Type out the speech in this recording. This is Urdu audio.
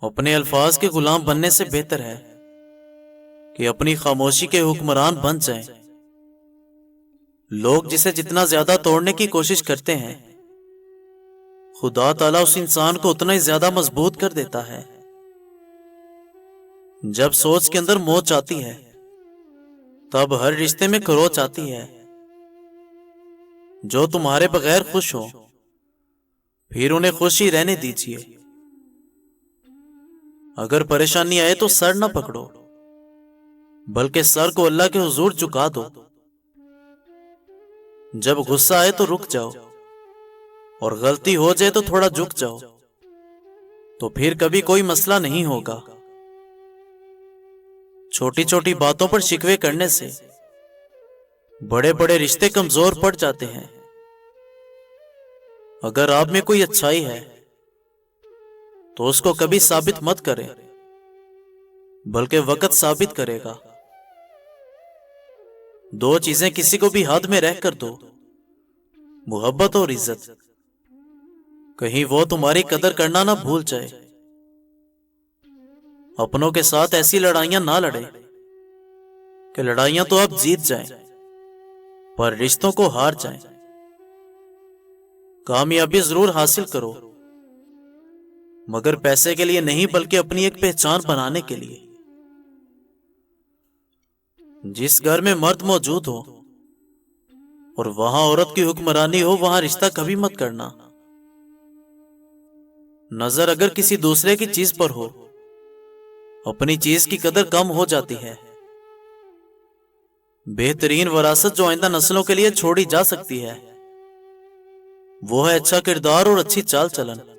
اپنے الفاظ کے غلام بننے سے بہتر ہے کہ اپنی خاموشی کے حکمران بن جائیں۔ لوگ جسے جتنا زیادہ توڑنے کی کوشش کرتے ہیں، خدا تعالیٰ اس انسان کو اتنا ہی زیادہ مضبوط کر دیتا ہے۔ جب سوچ کے اندر موچ آتی ہے، تب ہر رشتے میں خروچ آتی ہے۔ جو تمہارے بغیر خوش ہو، پھر انہیں خوشی رہنے دیجیے۔ اگر پریشانی آئے تو سر نہ پکڑو، بلکہ سر کو اللہ کے حضور جھکا دو۔ جب غصہ آئے تو رک جاؤ، اور غلطی ہو جائے تو تھوڑا جھک جاؤ، تو پھر کبھی کوئی مسئلہ نہیں ہوگا۔ چھوٹی چھوٹی باتوں پر شکوے کرنے سے بڑے بڑے رشتے کمزور پڑ جاتے ہیں۔ اگر آپ میں کوئی اچھائی ہے تو اس کو کبھی ثابت مت کریں، بلکہ وقت ثابت کرے گا۔ دو چیزیں کسی کو بھی حد میں رہ کر دو، محبت اور عزت۔ کہیں وہ تمہاری قدر کرنا نہ بھول جائے۔ اپنوں کے ساتھ ایسی لڑائیاں نہ لڑے کہ لڑائیاں تو آپ جیت جائیں، پر رشتوں کو ہار جائیں۔ کامیابی ضرور حاصل کرو، مگر پیسے کے لیے نہیں، بلکہ اپنی ایک پہچان بنانے کے لیے۔ جس گھر میں مرد موجود ہو اور وہاں عورت کی حکمرانی ہو، وہاں رشتہ کبھی مت کرنا۔ نظر اگر کسی دوسرے کی چیز پر ہو، اپنی چیز کی قدر کم ہو جاتی ہے۔ بہترین وراثت جو آئندہ نسلوں کے لیے چھوڑی جا سکتی ہے، وہ ہے اچھا کردار اور اچھی چال چلن۔